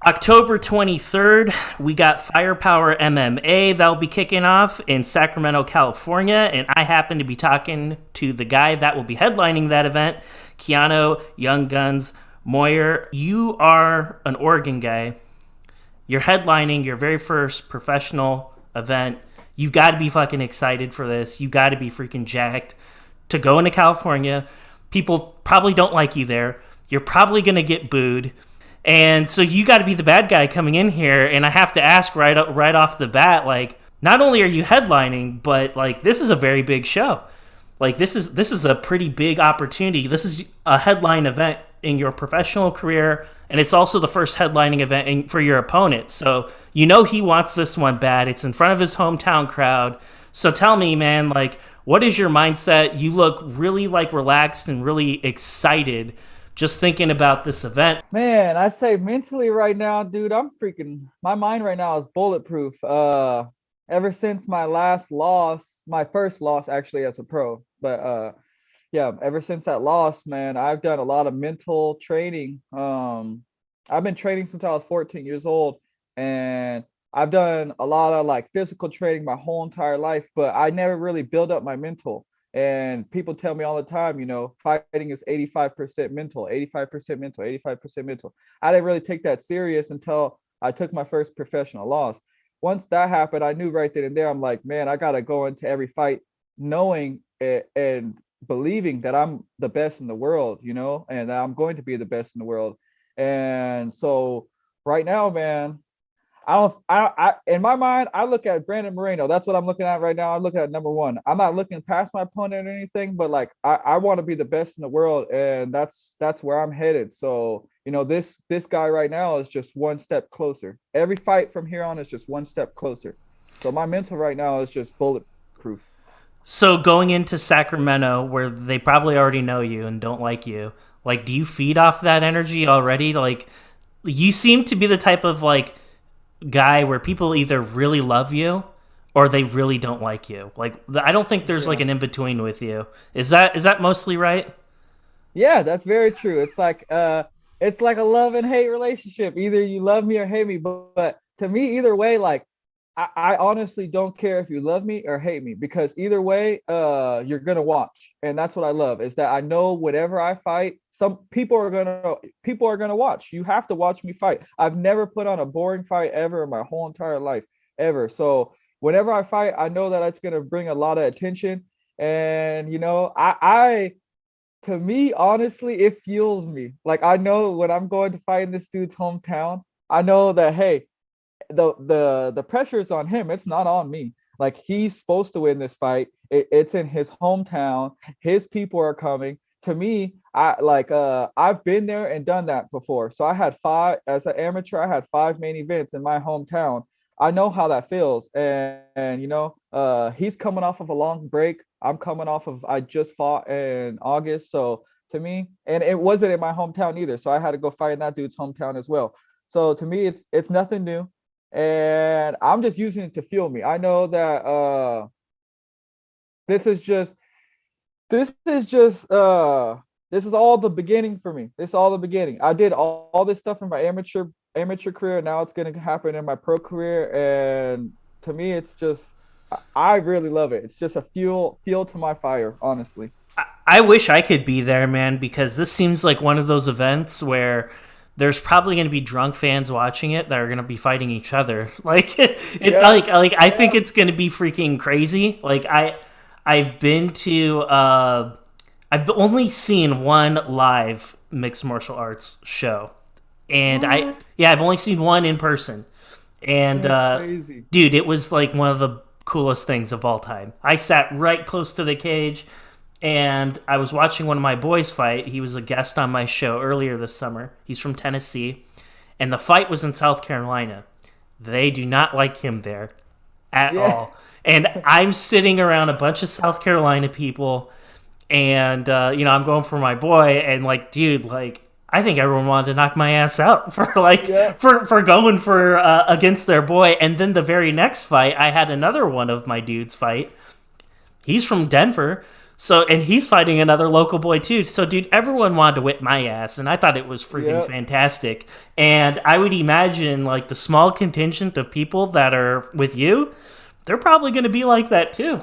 October 23rd, we got Firepower MMA. That'll be kicking off in Sacramento, California. And I happen to be talking to the guy that will be headlining that event, Keaneo Gunz Moyer. You are an Oregon guy. You're headlining your very first professional event. You got to be fucking excited for this. You got to be freaking jacked to go into California. People probably don't like you there. You're probably going to get booed. And so you got to be the bad guy coming in here. And I have to ask right off the bat, like, not only are you headlining, but like this is a very big show. Like this is a pretty big opportunity. This is a headline event in your professional career, and it's also the first headlining event for your opponent. So you know he wants this one bad. It's in front of his hometown crowd. So tell me, man, like, what is your mindset? You look really like relaxed and really excited just thinking about this event. Man, I say mentally right now, dude, my mind right now is bulletproof. Ever since my first loss actually as a pro, but yeah, ever since that loss, man, I've done a lot of mental training. I've been training since I was 14 years old, and I've done a lot of like physical training my whole entire life, but I never really built up my mental. And people tell me all the time, fighting is 85% mental, 85% mental, 85% mental. I didn't really take that serious until I took my first professional loss. Once that happened, I knew right then and there, I'm like, man, I got to go into every fight knowing it and believing that I'm the best in the world, and that I'm going to be the best in the world. And so right now, man, in my mind, I look at Brandon Moreno. That's what I'm looking at right now. I'm looking at number one. I'm not looking past my opponent or anything, but like I want to be the best in the world, and that's where I'm headed. So this guy right now is just one step closer. Every fight from here on is just one step closer. So my mental right now is just bulletproof. So going into Sacramento, where they probably already know you and don't like you, like, do you feed off that energy already? Like, you seem to be the type of like guy where people either really love you or they really don't like you. Like, I don't think there's like an in between with you. Is that mostly right? Yeah, that's very true. It's like a love and hate relationship. Either you love me or hate me, but to me, either way, like I honestly don't care if you love me or hate me, because either way, you're gonna watch, and that's what I love, is that I know whenever I fight, some people are gonna watch. You have to watch me fight. I've never put on a boring fight ever in my whole entire life, ever. So whenever I fight, I know that it's gonna bring a lot of attention, and I to me, honestly, it fuels me. Like I know when I'm going to fight in this dude's hometown, I know that hey, the pressure is on him. It's not on me. Like he's supposed to win this fight. It's in his hometown. His people are coming. To me, I've been there and done that before. So I had five as an amateur. I had five main events in my hometown. I know how that feels. And he's coming off of a long break. I'm coming off of I just fought in August. So to me, and it wasn't in my hometown either. So I had to go fight in that dude's hometown as well. So to me, it's nothing new, and I'm just using it to fuel me. I know that this is just this is just this is all the beginning for me. This is all the beginning. I did all this stuff in my amateur career. Now it's gonna happen in my pro career, and to me, it's just I really love it. It's just a fuel to my fire, honestly. I wish I could be there, man, because this seems like one of those events where there's probably going to be drunk fans watching it that are going to be fighting each other. Like, I think it's going to be freaking crazy. Like, I've been to, I've only seen one live mixed martial arts show, and I've only seen one in person, and dude, it was like one of the coolest things of all time. I sat right close to the cage, and I was watching one of my boys fight. He was a guest on my show earlier this summer. He's from Tennessee, and the fight was in South Carolina. They do not like him there at all. And I'm sitting around a bunch of South Carolina people, and I'm going for my boy, and like, dude, like, I think everyone wanted to knock my ass out for for going for against their boy. And then the very next fight, I had another one of my dudes fight. He's from Denver. So, and he's fighting another local boy too. So, dude, everyone wanted to whip my ass, and I thought it was freaking Yep. fantastic. And I would imagine, like, the small contingent of people that are with you, they're probably going to be like that too.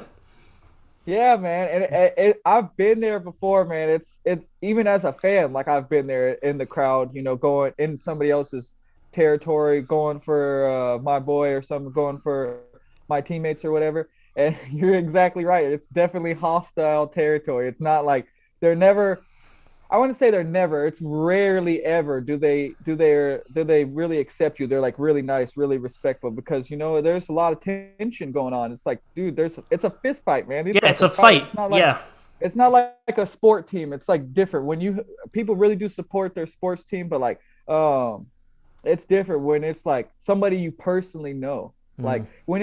Yeah, man, and I've been there before, man. It's even as a fan, like I've been there in the crowd, going in somebody else's territory, going for my boy or something, going for my teammates or whatever. And you're exactly right. It's definitely hostile territory. It's not like they're never. I want to say they're never. It's rarely ever do they really accept you. They're like really nice, really respectful because there's a lot of tension going on. It's like, dude, it's a fist fight, man. These Yeah, guys it's a are fighting. fight. It's not like Yeah. it's not like a sport team. It's like different when you people really do support their sports team, but like it's different when it's like somebody you personally know. Mm. Like when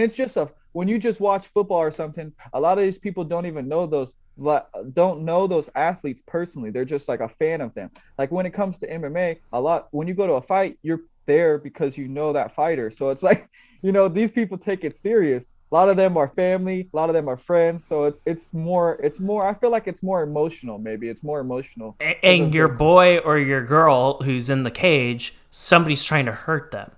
you just watch football or something, a lot of these people don't know those athletes personally. They're just like a fan of them. Like when it comes to MMA, a lot when you go to a fight, you're there because you know that fighter. So it's like, these people take it serious. A lot of them are family, a lot of them are friends. So it's more I feel like it's more emotional, maybe. It's more emotional And because your they're boy or your girl who's in the cage, somebody's trying to hurt them.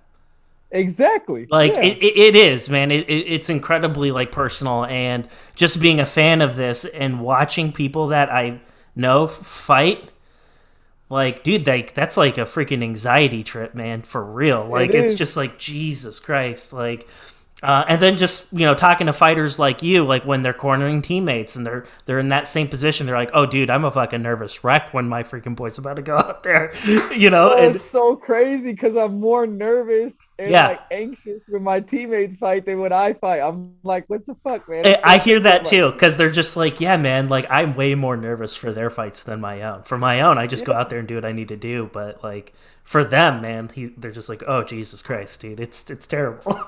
exactly. Like Yeah. it is, man. It's incredibly like personal, and just being a fan of this and watching people that I know fight, like, dude, like that's like a freaking anxiety trip, man, for real. It Like it's is. just like Jesus Christ, like. And then just talking to fighters like you, like when they're cornering teammates and they're in that same position, they're like, "Oh, dude, I'm a fucking nervous wreck when my freaking boy's about to go out there," Bro, And it's so crazy because I'm more nervous and yeah, like anxious when my teammates fight than when I fight. I'm like, what the fuck, man? I It's I so hear crazy. I'm that like, too because they're just like, "Yeah, man, like I'm way more nervous for their fights than my own. For my own, I just go yeah. out there and do what I need to do, but like for them, man, they're just like, oh Jesus Christ, dude, it's terrible."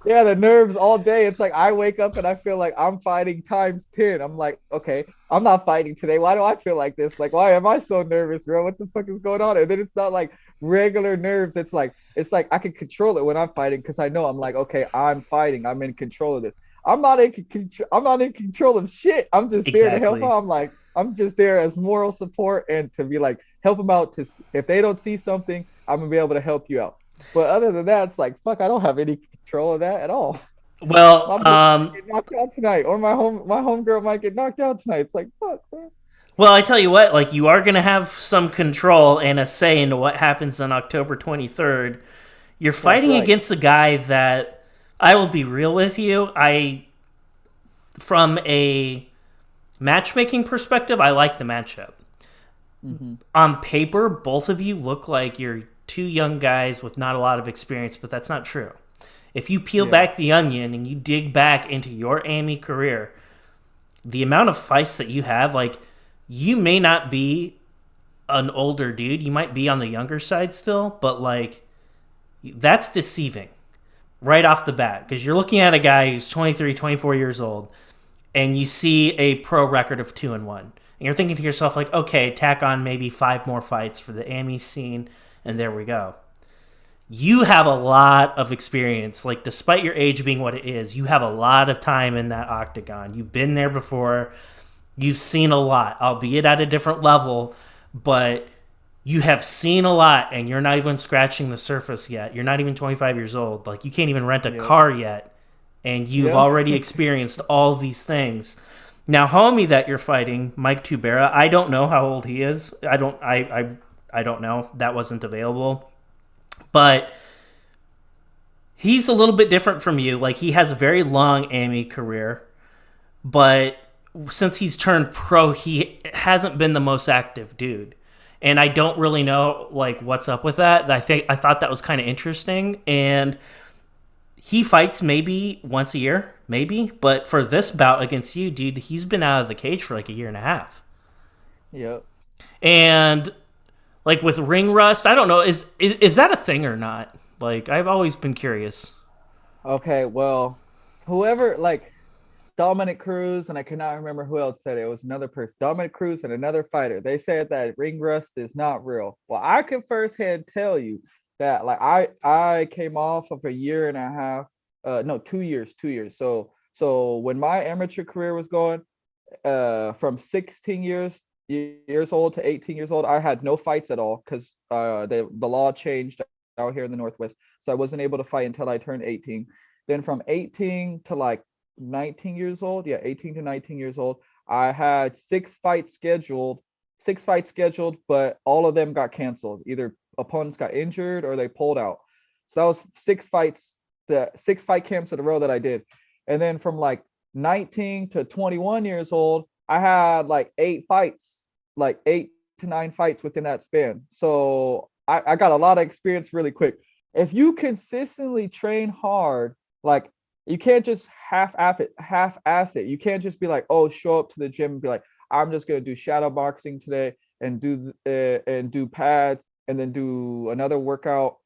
Yeah, the nerves all day. It's like I wake up and I feel like I'm fighting times 10. I'm like, okay, I'm not fighting today. Why do I feel like this? Like, why am I so nervous, bro? What the fuck is going on? And then it's not like regular nerves. It's like I can control it when I'm fighting because I know I'm like, okay, I'm fighting. I'm in control of this. I'm not in control of shit. I'm just there to help Exactly. out. I'm just there as moral support and to be like help them out to if they don't see something, I'm gonna be able to help you out. But other than that, it's like fuck. I don't have any control of that at all. Well, My boy might get knocked out tonight, or my home girl might get knocked out tonight. It's like fuck, man. Well, I tell you what, like you are going to have some control and a say into what happens on October 23rd. You're That's fighting right. against a guy that I will be real with you. From a matchmaking perspective, I like the matchup. Mm-hmm. On paper, both of you look like you're two young guys with not a lot of experience, but that's not true. If you peel Yeah. back the onion and you dig back into your AMI career, the amount of fights that you have, like, you may not be an older dude. You might be on the younger side still, but like that's deceiving right off the bat because you're looking at a guy who's 23, 24 years old and you see a pro record of 2-1. And you're thinking to yourself like, "Okay, tack on maybe 5 more fights for the AMI scene and there we go." You have a lot of experience. Like despite your age being what it is, you have a lot of time in that octagon. You've been there before. You've seen a lot, albeit at a different level, but you have seen a lot and you're not even scratching the surface yet. You're not even 25 years old. Like you can't even rent a Yep. car yet and you've Yep. already experienced all these things. Now, homie that you're fighting, Mike Tubera, I don't know how old he is. I don't know. That wasn't available. But he's a little bit different from you. Like he has a very long AMI career, but since he's turned pro, he hasn't been the most active dude. And I don't really know like what's up with that. I thought that was kind of interesting. And he fights maybe once a year, maybe. But for this bout against you, dude, he's been out of the cage for like a year and a half. Yep. And like with ring rust, I don't know, is that a thing or not? Like I've always been curious. Okay. Well, whoever like Dominic Cruz and I cannot remember who else said it. It was another person. Dominic Cruz and another fighter. They said that ring rust is not real. Well, I can firsthand tell you that like I came off of a year and a half. No, 2 years. 2 years. So when my amateur career was going, from 16 years old to 18 years old, I had no fights at all because the law changed out here in the Northwest, so I wasn't able to fight until I turned 18. Then from 18 to like 19 years old, yeah, 18 to 19 years old, I had six fights scheduled, but all of them got canceled. Either opponents got injured or they pulled out. So that was six fights, the six fight camps in a row that I did. And then from like 19 to 21 years old, I had like like 8 to 9 fights within that span. So I got a lot of experience really quick. If you consistently train hard, like you can't just half ass it. You can't just be like, oh, show up to the gym and be like, I'm just gonna do shadow boxing today and do pads and then do another workout.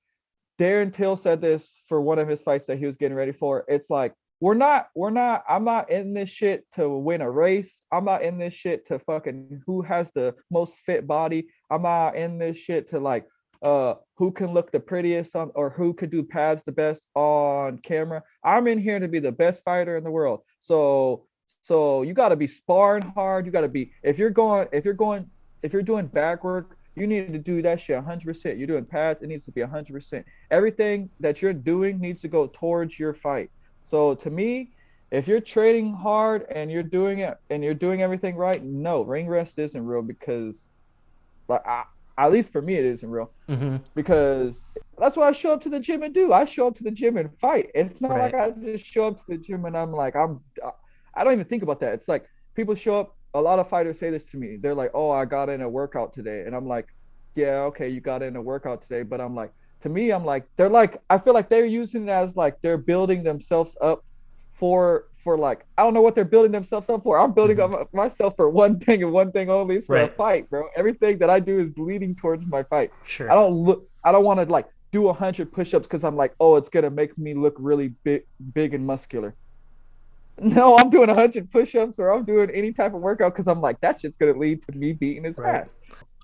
Darren Till said this for one of his fights that he was getting ready for. It's like I'm not in this shit to win a race. I'm not in this shit to fucking who has the most fit body. I'm not in this shit to like who can look the prettiest on or who could do pads the best on camera. I'm in here to be the best fighter in the world. So you got to be sparring hard. You got to be if you're doing back work, you need to do that shit 100%. You're doing pads, it needs to be 100%. Everything that you're doing needs to go towards your fight. So to me, if you're training hard and you're doing it and you're doing everything right, no, ring rest isn't real because like at least for me it isn't real. Mm-hmm. Because that's what I show up to the gym and do. I show up to the gym and fight. It's not like Right. I just show up to the gym and I'm like I don't even think about that. It's like people show up, a lot of fighters say this to me. They're like, "Oh, I got in a workout today." And I'm like, "Yeah, okay, you got in a workout today." But I'm like, to me, I'm like, they're like, I feel like they're using it as like they're building themselves up for like I don't know what they're building themselves up for. I'm building Mm-hmm. up myself for one thing and one thing only, is for a Right. fight, bro. Everything that I do is leading towards my fight. Sure. I don't want to like do 100 push-ups because I'm like, oh, it's gonna make me look really big and muscular. No, I'm doing 100 push-ups or I'm doing any type of workout because I'm like that shit's gonna lead to me beating his Right. ass.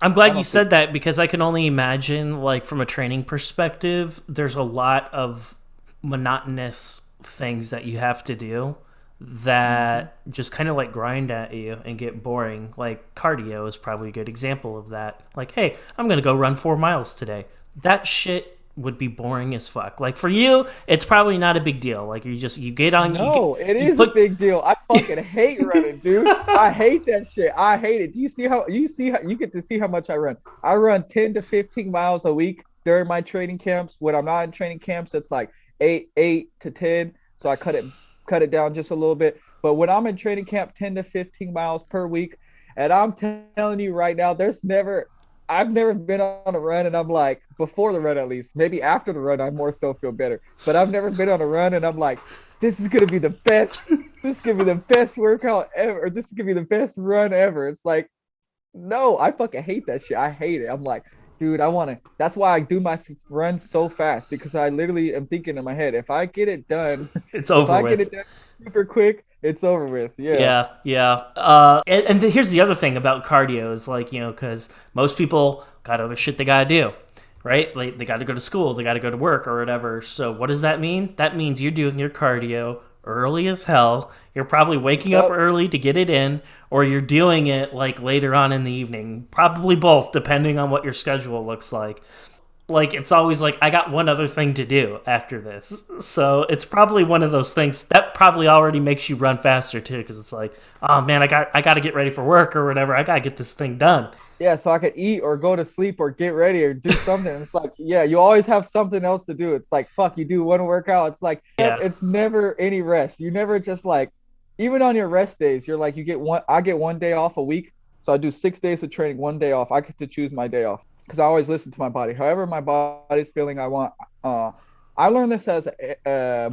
I'm I glad you don't think. said that because I can only imagine, like, from a training perspective, there's a lot of monotonous things that you have to do Mm-hmm. that just kind of like grind at you and get boring. Like, cardio is probably a good example of that. Like, hey, I'm going to go run 4 miles today. That shit would be boring as fuck. Like, for you, it's probably not a big deal. Like, you get on, No, it you is a put, big deal. I fucking hate running, dude. I hate that shit. I hate it. Do you see how you get to see how much I run? I run 10 to 15 miles a week during my training camps. When I'm not in training camps, it's like 8 to 10. So I cut it down just a little bit. But when I'm in training camp, 10 to 15 miles per week. And I'm telling you right now, I've never been on a run and I'm like, before the run at least, maybe after the run, I more so feel better. But I've never been on a run and I'm like, this is gonna be the best. This is gonna be the best workout ever. Or this is gonna be the best run ever. It's like, no, I fucking hate that shit. I hate it. I'm like, dude, I wanna. That's why I do my runs so fast because I literally am thinking in my head, if I get it done, it's if over I get with. it done super quick, it's over with. Yeah. Yeah, yeah. Here's the other thing about cardio is like, because most people got other shit they gotta do, right? Like they gotta go to school, they gotta go to work or whatever. So what does that mean? That means you're doing your cardio early as hell. You're probably waking up Yep. early to get it in, or you're doing it like later on in the evening. Probably both, depending on what your schedule looks like. It's always like I got one other thing to do after this. So it's probably one of those things that probably already makes you run faster too, because it's like, oh man, I got to get ready for work or whatever. I got to get this thing done. Yeah, so I could eat or go to sleep or get ready or do something. It's like, yeah, you always have something else to do. It's like, fuck, you do one workout. It's like, Yeah, it's never any rest. You never just like, even on your rest days, you're like, I get one day off a week. So I do 6 days of training, one day off. I get to choose my day off because I always listen to my body. However, my body's feeling, uh, I learned this as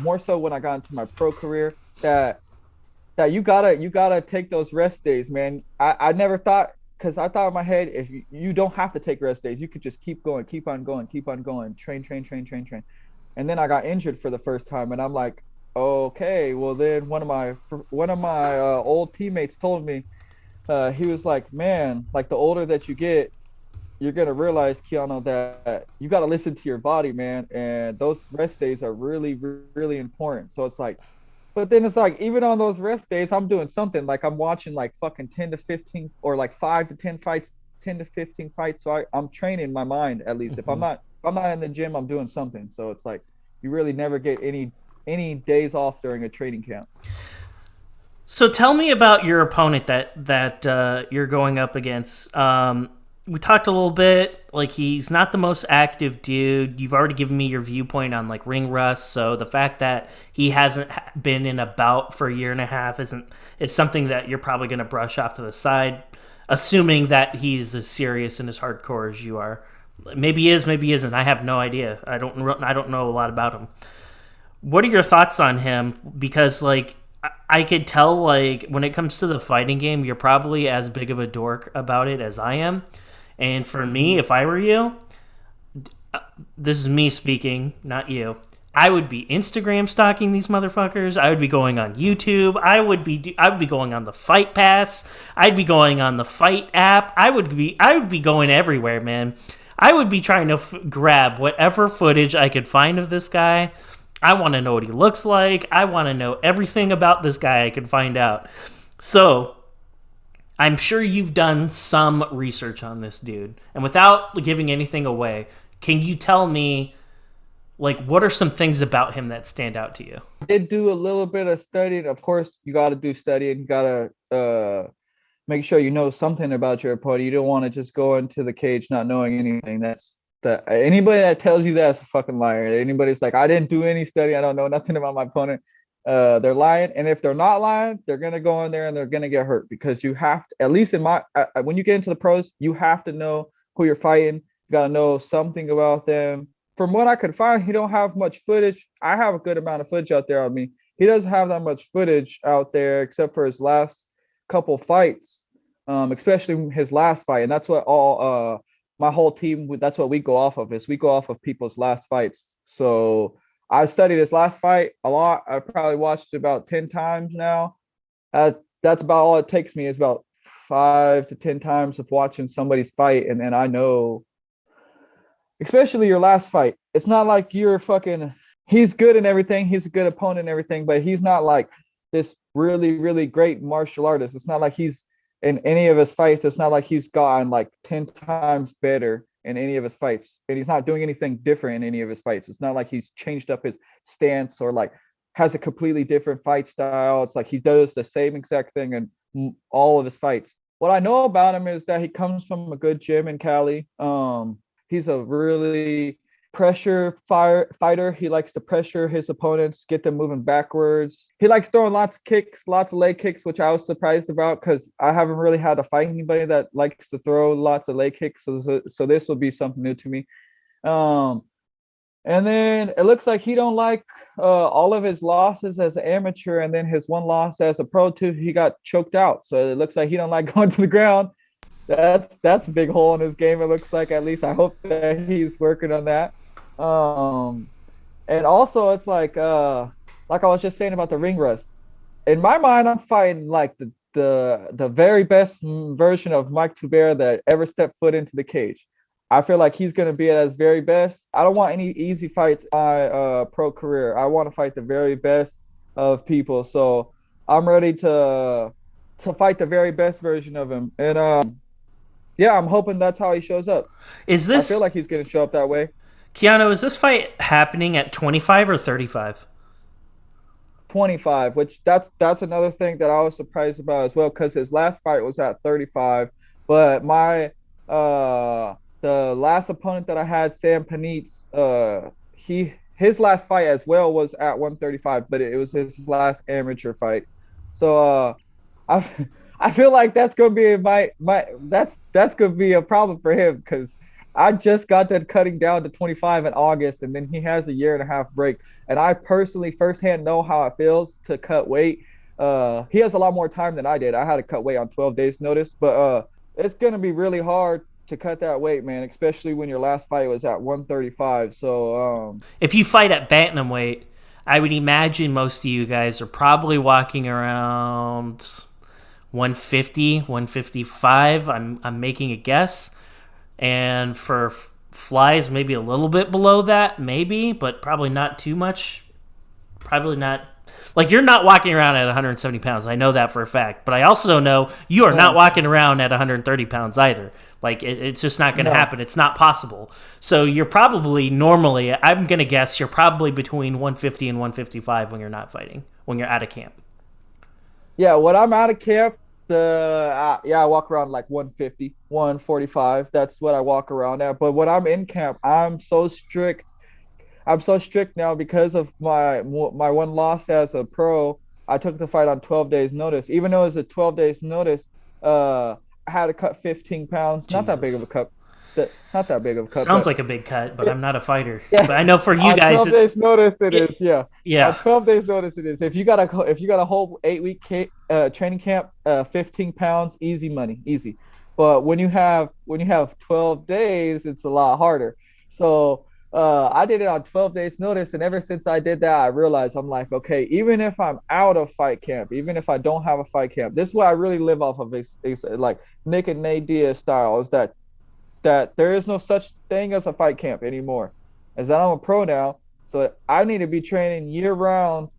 more so when I got into my pro career that you gotta take those rest days, man. I never thought because I thought in my head if you don't have to take rest days, you could just keep going, keep on going, train. And then I got injured for the first time, and I'm like, okay, well then one of my old teammates told me he was like, man, like the older that you get, you're gonna realize, Keanu, that you gotta listen to your body, man, and those rest days are really really important. So it's like But then it's like even on those rest days, I'm doing something. Like I'm watching like fucking 10 to 15 or like 5 to 10 fights, 10 to 15 fights. So I'm training my mind at least. Mhm. If I'm not in the gym, I'm doing something. So it's like you really never get any days off during a training camp. So tell me about your opponent that you're going up against. We talked a little bit. Like he's not the most active dude. You've already given me your viewpoint on like ring rust. So the fact that he hasn't been in a bout for a year and a half is something that you're probably going to brush off to the side, assuming that he's as serious and as hardcore as you are. Maybe he is, maybe he isn't. I have no idea. I don't know a lot about him. What are your thoughts on him? Because like I could tell like when it comes to the fighting game, you're probably as big of a dork about it as I am. And for me, Hmm. if I were you, this is me speaking, not you. I would be Instagram stalking these motherfuckers. I would be going on YouTube. I would be going on the Fight Pass. I'd be going on the Fight app. I would be going everywhere, man. I would be trying to grab whatever footage I could find of this guy. I want to know what he looks like. I want to know everything about this guy I could find out. So, I'm sure you've done some research on this dude. And without giving anything away, can you tell me like what are some things about him that stand out to you? I did do a little bit of studying. Of course, you got to do studying. You got to make sure you know something about your opponent. You don't want to just go into the cage not knowing anything. That's that anybody that tells you that's a fucking liar. Anybody's like, I didn't do any study, I don't know nothing about my opponent. They're lying, and if they're not lying, they're gonna go in there and they're gonna get hurt because you have to. At least in my when you get into the pros, you have to know who you're fighting. You gotta know something about them. From what I could find, he don't have much footage. I have a good amount of footage out there on me. He doesn't have that much footage out there except for his last couple fights, especially his last fight, and that's what all my whole team. That's what we go off of. Is we go off of people's last fights. So I studied his last fight a lot. I probably watched it about 10 times now. That's about all it takes me is about 5 to 10 times of watching somebody's fight, and then I know, especially your last fight. It's not like you're fucking. He's good and everything. He's a good opponent and everything, but he's not like this really, really great martial artist. It's not like he's in any of his fights. It's not like he's gotten like 10 times better in any of his fights. And he's not doing anything different in any of his fights. It's not like he's changed up his stance or like has a completely different fight style. It's like he does the same exact thing in all of his fights. What I know about him is that he comes from a good gym in Cali. He's a really fighter. He likes to pressure his opponents, get them moving backwards. He likes throwing lots of kicks, lots of leg kicks, which I was surprised about because I haven't really had to fight anybody that likes to throw lots of leg kicks. So this will be something new to me. Um, and then it looks like he don't like all of his losses as an amateur, and then his one loss as a pro too. He got choked out, so it looks like he don't like going to the ground. That's a big hole in his game. It looks like at least I hope that he's working on that. Um, and also it's like I was just saying about the ring rust. In my mind, I'm fighting like the very best version of Mike Tubera that ever stepped foot into the cage. I feel like he's gonna be at his very best. I don't want any easy fights in my pro career. I want to fight the very best of people. So I'm ready to fight the very best version of him. And yeah, I'm hoping that's how he shows up. Is I feel this like he's gonna show up that way. Keanu, is this fight happening at 25 or 35? 25, which that's another thing that I was surprised about as well, because his last fight was at 35. But my the last opponent that I had, Sam Panitz, his last fight as well was at 135, but it was his last amateur fight. So I I feel like that's gonna be my that's gonna be a problem for him because I just got that cutting down to 25 in August, and then he has a year and a half break. And I personally firsthand know how it feels to cut weight. He has a lot more time than I did. I had to cut weight on 12 days notice, but it's gonna be really hard to cut that weight, man, especially when your last fight was at 135. So If you fight at bantamweight, I would imagine most of you guys are probably walking around 150, 155. I'm making a guess. And for flies, maybe a little bit below that, maybe, but probably not too much. Probably not. Like, you're not walking around at 170 pounds. I know that for a fact. But I also know you are not No, walking around at 130 pounds either. Like, it's just not going to no. happen. It's not possible. So you're probably normally, I'm going to guess you're probably between 150 and 155 when you're not fighting, when you're out of camp. Yeah, when I'm out of camp, I walk around like 150, 145. That's what I walk around at. But when I'm in camp, I'm so strict. I'm so strict now because of my one loss as a pro. I took the fight on 12 days notice. Even though it was a 12 days notice, I had to cut 15 pounds. Not that big of a Jesus. cut. Not that big of a cut, Sounds but like a big cut, but yeah, I'm not a fighter. yeah. But I know for you On guys, 12 days notice it is. Yeah. On yeah. 12 days notice it is. If you got a whole 8 week training camp, 15 pounds, easy money, easy. But when you have 12 days, it's a lot harder. So I did it on 12 days notice, and ever since I did that, I realized I'm like, okay, even if I'm out of fight camp, even if I don't have a fight camp, this is what I really live off of. Is like Nick and Nate Diaz style is that there is no such thing as a fight camp anymore. As that I'm a pro now, so I need to be training year round.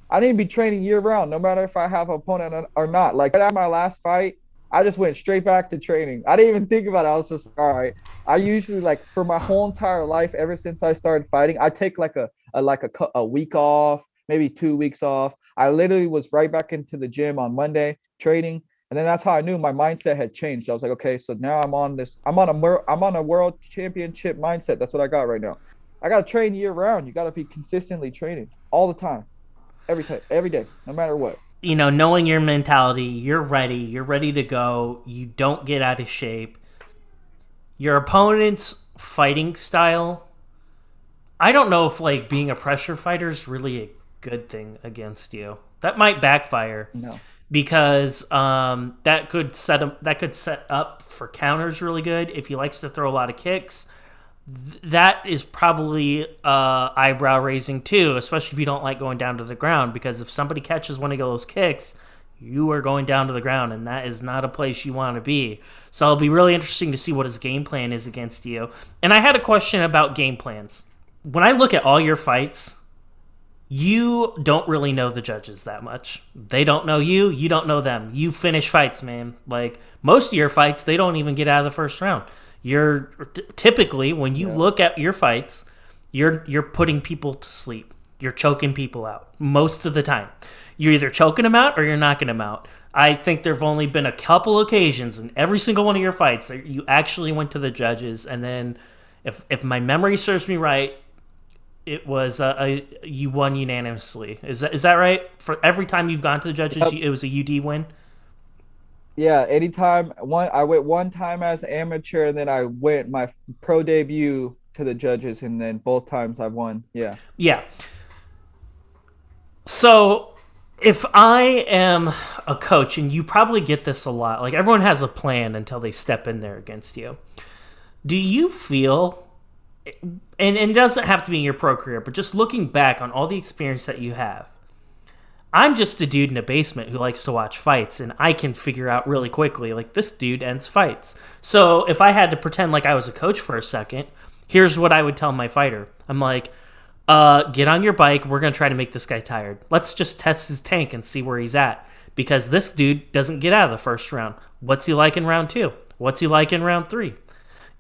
I need to be training year round, no matter if I have an opponent or not. Like at my last fight, I just went straight back to training. I didn't even think about it. I was just like, all right. I usually like for my whole entire life, ever since I started fighting, I take like a week off, maybe 2 weeks off. I literally was right back into the gym on Monday training, and then that's how I knew my mindset had changed. I was like, okay, so now I'm on a world championship mindset. That's what I got right now. I gotta train year round. You gotta be consistently training all the time, every time, every day, no matter what. Knowing your mentality, you're ready to go, you don't get out of shape. Your opponent's fighting style, I don't know if like being a pressure fighter is really a good thing against you. That might backfire No. because that could set up for counters really good if he likes to throw a lot of kicks. That is probably eyebrow raising too, especially if you don't like going down to the ground. Because if somebody catches one of those kicks, you are going down to the ground, and that is not a place you want to be. So it'll be really interesting to see what his game plan is against you. And I had a question about game plans. When I look at all your fights, you don't really know the judges that much. They don't know you. You don't know them. You finish fights, man. Like most of your fights, they don't even get out of the first round. You're typically when you Yeah. look at your fights, you're putting people to sleep. You're choking people out most of the time. You're either choking them out or you're knocking them out. I think there've only been a couple occasions in every single one of your fights that you actually went to the judges, and then, if my memory serves me right, it was you won unanimously. Is that right? For every time you've gone to the judges, Yep. it was a UD win. Yeah. Anytime I went one time as amateur, and then I went my pro debut to the judges, and then both times I won. Yeah. Yeah. So if I am a coach, and you probably get this a lot, like everyone has a plan until they step in there against you. Do you feel, and it doesn't have to be in your pro career, but just looking back on all the experience that you have, I'm just a dude in a basement who likes to watch fights, and I can figure out really quickly, like, this dude ends fights. So if I had to pretend like I was a coach for a second, here's what I would tell my fighter. I'm like, get on your bike. We're going to try to make this guy tired. Let's just test his tank and see where he's at. Because this dude doesn't get out of the first round. What's he like in round two? What's he like in round three?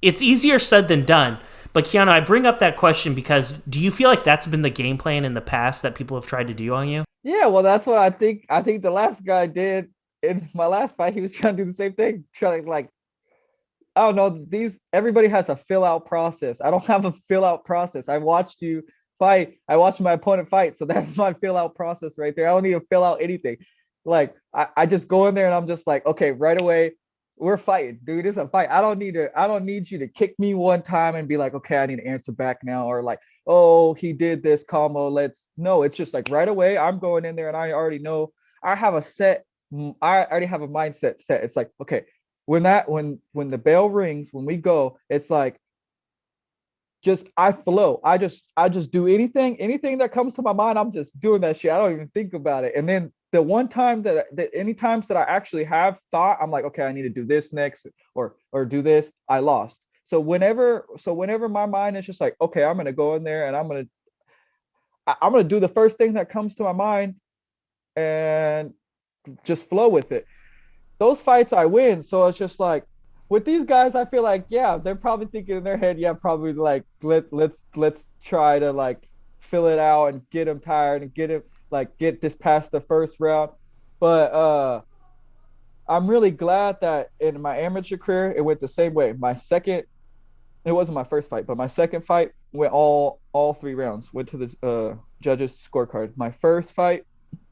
It's easier said than done. But Keanu, I bring up that question because do you feel like that's been the game plan in the past that people have tried to do on you? Yeah. Well, that's what I think. I think the last guy did in my last fight. He was trying to do the same thing, trying to like I don't know. Everybody has a fill out process. I don't have a fill out process. I watched you fight. I watched my opponent fight. So that's my fill out process right there. I don't need to fill out anything. Like I just go in there and I'm just like, okay, right away, we're fighting, dude. It's a fight. I don't need you to kick me one time and be like, okay, I need to answer back now. Or like, oh, he did this combo. No, it's just like right away. I'm going in there and I already know I have a set. I already have a mindset set. It's like, okay, when the bell rings, when we go, it's like just I flow. I just do anything that comes to my mind. I'm just doing that shit. I don't even think about it. And then the one time that any times that I actually have thought, I'm like, okay, I need to do this next or do this, I lost. So whenever my mind is just like, okay, I'm gonna go in there and I'm gonna do the first thing that comes to my mind and just flow with it. Those fights I win, so it's just like with these guys, I feel like yeah, they're probably thinking in their head, yeah, probably like let's try to like fill it out and get them tired and get him like get this past the first round. But I'm really glad that in my amateur career it went the same way. My second, it wasn't my first fight, but my second fight went all 3 rounds. Went to the judges' scorecard. My first fight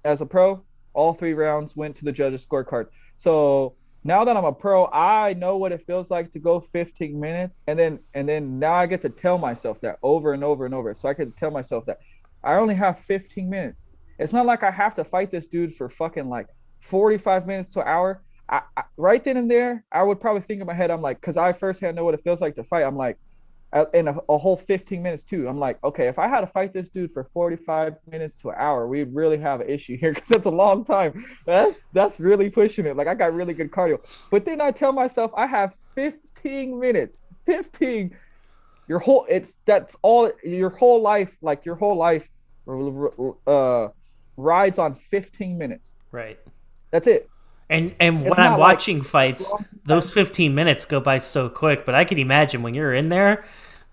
as a pro, all 3 rounds went to the judges' scorecard. So now that I'm a pro, I know what it feels like to go 15 minutes, and then now I get to tell myself that over and over and over. So I can tell myself that I only have 15 minutes. It's not like I have to fight this dude for fucking like 45 minutes to an hour. Right then and there, I would probably think in my head, I'm like, because I firsthand know what it feels like to fight. I'm like, in a whole 15 minutes too. I'm like, okay, if I had to fight this dude for 45 minutes to an hour, we'd really have an issue here because that's a long time. That's really pushing it. Like I got really good cardio, but then I tell myself I have 15 minutes. 15. Your whole it's that's all your whole life. Like your whole life uh, rides on 15 minutes. Right. That's it. And It's when I'm not like watching this fights, long those time. 15 minutes go by so quick, but I can imagine when you're in there,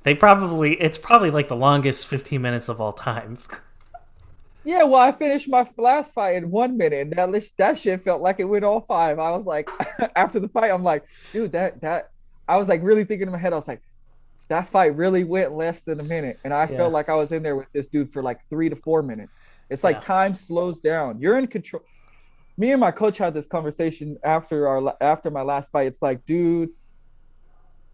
it's probably like the longest 15 minutes of all time. Yeah, well, I finished my last fight in 1 minute, and that shit felt like it went all five. I was like, after the fight, I'm like, dude, that I was like really thinking in my head. I was like, that fight really went less than a minute, and I Yeah. felt like I was in there with this dude for like 3 to 4 minutes. It's like Yeah. time slows down. You're in control. Me and my coach had this conversation after my last fight. It's like, dude,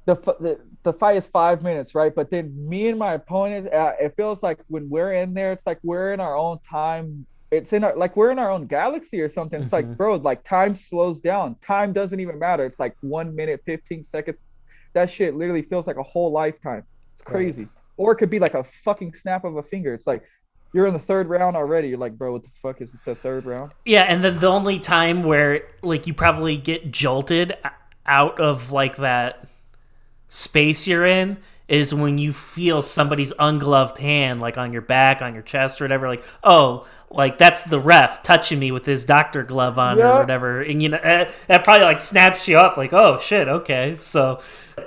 the fight is 5 minutes, right? But then me and my opponent, it feels like when we're in there, it's like we're in our own time. It's in our like we're in our own galaxy or something. It's like, Hmm. bro, like time slows down. Time doesn't even matter. It's like 1 minute, 15 seconds. That shit literally feels like a whole lifetime. It's Right. crazy. Or it could be like a fucking snap of a finger. It's like you're in the third round already. You're like, bro, what the fuck is this, the third round? Yeah, and then the only time where like you probably get jolted out of like that space you're in is when you feel somebody's ungloved hand like on your back, on your chest or whatever, like, oh, like that's the ref touching me with his doctor glove on or Yep. whatever. And you know, that probably like snaps you up like, oh shit, okay. So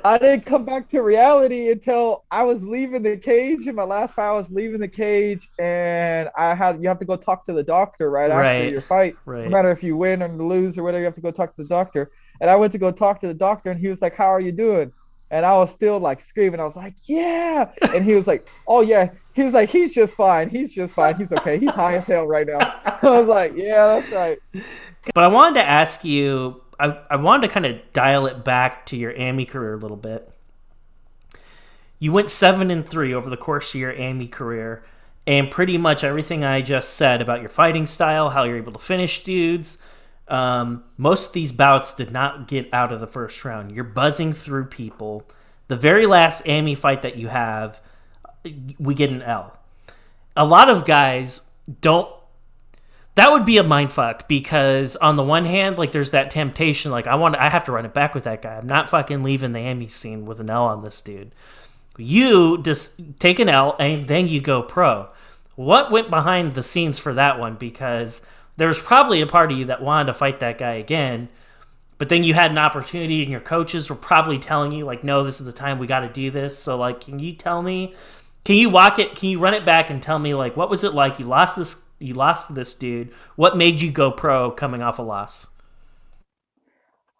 I didn't come back to reality until I was leaving the cage. In my last fight, I was leaving the cage, and you have to go talk to the doctor right after right. your fight. No Right. matter if you win or lose or whatever, you have to go talk to the doctor. And I went to go talk to the doctor, and he was like, "How are you doing?" And I was still like screaming. I was like, "Yeah!" And he was like, "Oh yeah." He was like, "He's just fine. He's just fine. He's okay. He's high as hell right now." I was like, "Yeah, that's right." But I wanted to ask you, I wanted to kind of dial it back to your AMI career a little bit. You went 7-3 over the course of your AMI career, and pretty much everything I just said about your fighting style, how you're able to finish dudes. Most of these bouts did not get out of the first round. You're buzzing through people. The very last AMI fight that you have, we get an L. A lot of guys don't. That would be a mind fuck because on the one hand, like there's that temptation, like I have to run it back with that guy. I'm not fucking leaving the AMI scene with an L on this dude. You just take an L and then you go pro. What went behind the scenes for that one? Because there was probably a part of you that wanted to fight that guy again, but then you had an opportunity and your coaches were probably telling you, like, no, this is the time we got to do this. So, like, can you tell me, can you run it back and tell me, like, what was it like? You lost to this dude. What made you go pro coming off a loss?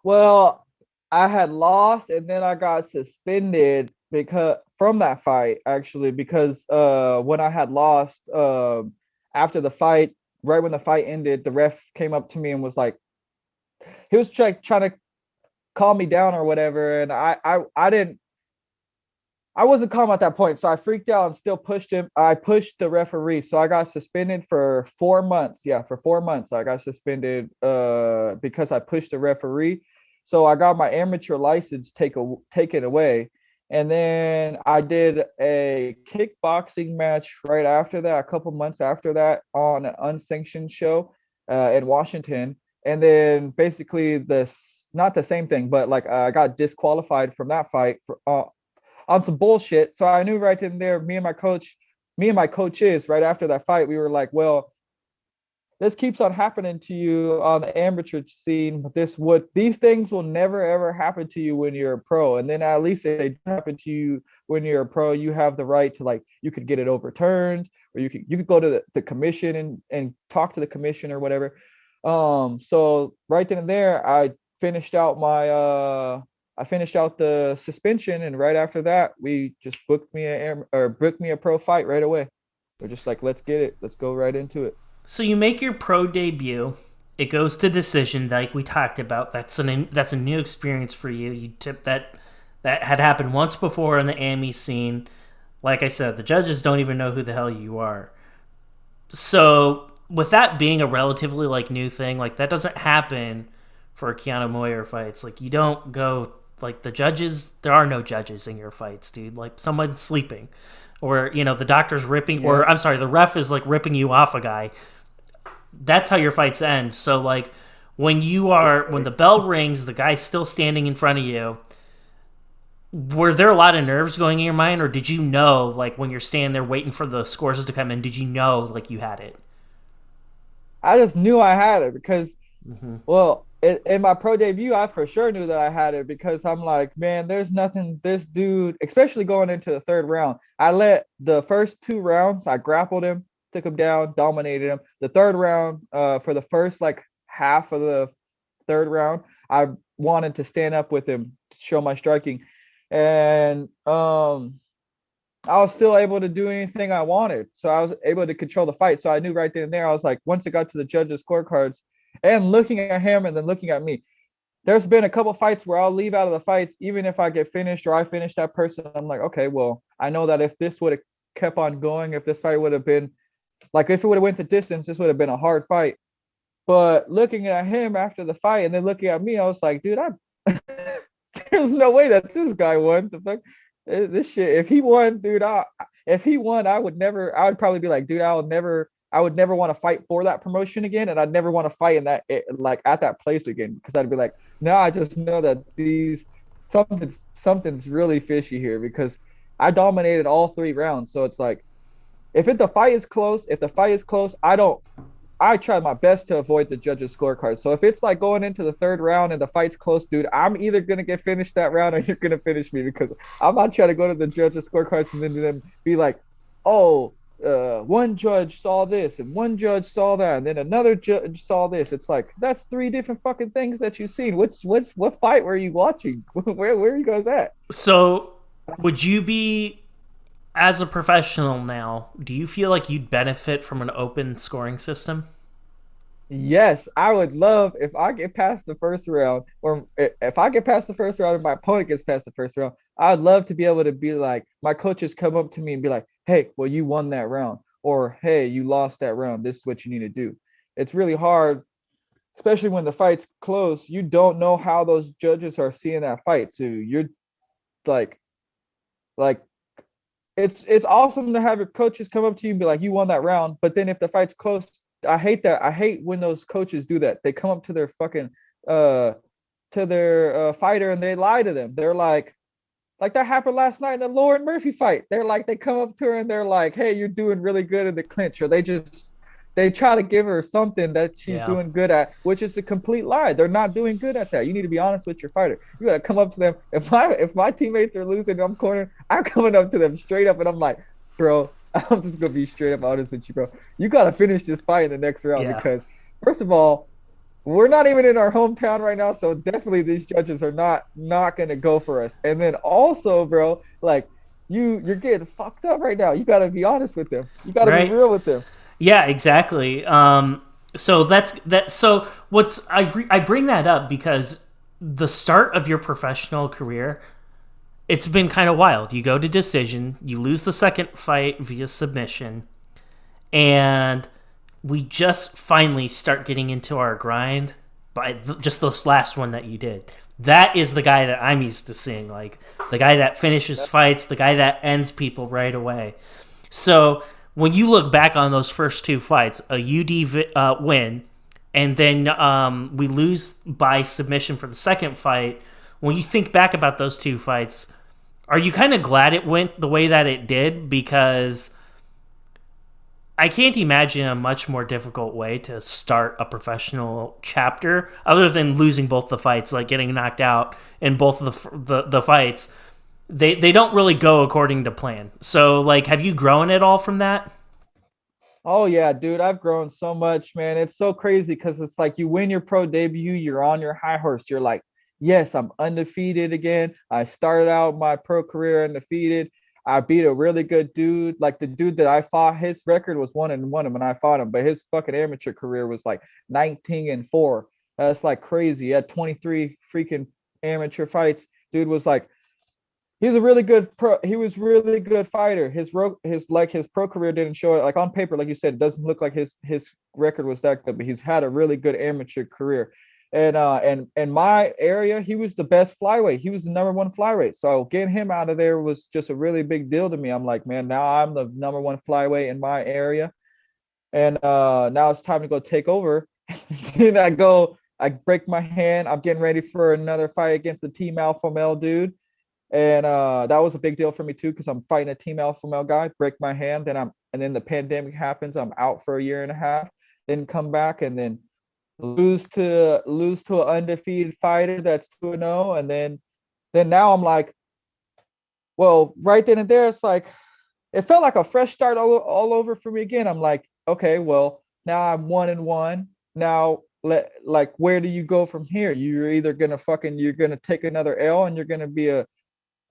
Well, I had lost and then I got suspended because from that fight actually because when I had lost after the fight, right when the fight ended, the ref came up to me and was like he was trying to calm me down or whatever, and I didn't I wasn't calm at that point, so I freaked out and still pushed him. I pushed the referee, so I got suspended for 4 months. Yeah, for 4 months I got suspended because I pushed the referee. So I got my amateur license taken away, and then I did a kickboxing match right after that, a couple months after that, on an unsanctioned show in Washington, and then basically this not the same thing, but like I got disqualified from that fight for on some bullshit. So I knew right then and there, me and my coach, me and my coaches right after that fight, we were like, well, this keeps on happening to you on the amateur scene, but these things will never ever happen to you when you're a pro. And then at least if they do happen to you when you're a pro, you have the right to, like, you could get it overturned, or you could go to the commission and talk to the commission or whatever. So right then and there, finished out my I finished out the suspension, and right after that, we just booked me a pro fight right away. We're just like, let's get it, let's go right into it. So you make your pro debut. It goes to decision, like we talked about. That's a new experience for you. You tip that had happened once before in the ammy scene. Like I said, the judges don't even know who the hell you are. So with that being a relatively like new thing, like that doesn't happen for Keaneo Moyer fights. Like you don't go like the judges. There are no judges in your fights, dude. Like someone's sleeping, or the doctor's ripping, or I'm sorry, the ref is like ripping you off a guy. That's how your fights end. So like when the bell rings, the guy's still standing in front of you. Were there a lot of nerves going in your mind, or did you know, like when you're standing there waiting for the scores to come in, did you know like you had it? I just knew I had it because, Mm-hmm. well, in my pro debut, I for sure knew that I had it because I'm like, man, there's nothing this dude, especially going into the third round. I let the first 2 rounds, I grappled him, took him down, dominated him. The third round, for the first like half of the third round, I wanted to stand up with him to show my striking. And I was still able to do anything I wanted. So I was able to control the fight. So I knew right then and there, I was like, once it got to the judges' scorecards and looking at him and then looking at me, there's been a couple fights where I'll leave out of the fights, even if I get finished or I finish that person. I'm like, okay, well, I know that if this would have kept on going, if this fight would have been like, if it would have went the distance, this would have been a hard fight. But looking at him after the fight and then looking at me, I was like, dude, there's no way that this guy won. The fuck, this shit. If he won, dude, if he won, I would never. I would probably be like, dude, I would never want to fight for that promotion again, and I'd never want to fight in that like at that place again because I'd be like, no, I just know that something's really fishy here because I dominated all 3 rounds. So it's like, if the fight is close, I try my best to avoid the judges' scorecards. So if it's like going into the third round and the fight's close, dude, I'm either gonna get finished that round or you're gonna finish me because I'm not trying to go to the judges' scorecards and then them be like, oh, one judge saw this and one judge saw that and then another judge saw this. It's like that's 3 different fucking things that you've seen. What fight were you watching? Where are you guys at? So would you be, as a professional now, do you feel like you'd benefit from an open scoring system? Yes, I would love if I get past the first round, or if I get past the first round and my opponent gets past the first round, I'd love to be able to be like, my coaches come up to me and be like, hey, well, you won that round, or hey, you lost that round. This is what you need to do. It's really hard, especially when the fight's close. You don't know how those judges are seeing that fight. So you're like, like it's awesome to have your coaches come up to you and be like, you won that round. But then if the fight's close, I hate that. I hate when those coaches do that. They come up to their fucking fighter and they lie to them. They're like that happened last night in the Lauren Murphy fight. They're like, they come up to her and they're like, hey, you're doing really good in the clinch. Or they try to give her something that she's Yeah. doing good at, which is a complete lie. They're not doing good at that. You need to be honest with your fighter. You gotta come up to them. If my teammates are losing, I'm corner. I'm coming up to them straight up, and I'm like, bro, I'm just gonna be straight up honest with you, bro. You gotta finish this fight in the next round Yeah. because, first of all, we're not even in our hometown right now, so definitely these judges are not gonna go for us. And then also, bro, like you're getting fucked up right now. You gotta be honest with them. You gotta be Right. real with them. Yeah, exactly. So that's that. So I bring that up because the start of your professional career, it's been kind of wild. You go to decision, you lose the second fight via submission, and we just finally start getting into our grind by just this last one that you did. That is the guy that I'm used to seeing, like the guy that finishes fights, the guy that ends people right away. So when you look back on those first 2 fights, a win, and then we lose by submission for the second fight. When you think back about those 2 fights, are you kind of glad it went the way that it did? Because I can't imagine a much more difficult way to start a professional chapter other than losing both the fights, like getting knocked out in both of the fights. They don't really go according to plan. So, like, have you grown at all from that? Oh yeah, dude, I've grown so much, man. It's so crazy because it's like you win your pro debut, you're on your high horse. You're like, yes, I'm undefeated again. I started out my pro career undefeated. I beat a really good dude. Like the dude that I fought, his record was 1-1 when I fought him, but his fucking amateur career was like 19-4. That's like crazy. He had 23 freaking amateur fights. Dude was like he's a really good pro. He was really good fighter. His pro career didn't show it. Like on paper, like you said, it doesn't look like his record was that good, but he's had a really good amateur career. And my area, he was the best flyweight. He was the number one flyweight. So getting him out of there was just a really big deal to me. I'm like, man, now I'm the number one flyweight in my area, and now it's time to go take over. And I break my hand. I'm getting ready for another fight against the team alpha male dude, and that was a big deal for me too because I'm fighting a team alpha male guy, break my hand, and then the pandemic happens. I'm out for a year and a half, then come back and then lose to an undefeated fighter that's 2-0, and then now I'm like, well, right then and there, it's like it felt like a fresh start all over for me again. I'm like, okay, well, now I'm 1-1. Now like where do you go from here? You're gonna take another L and you're gonna be a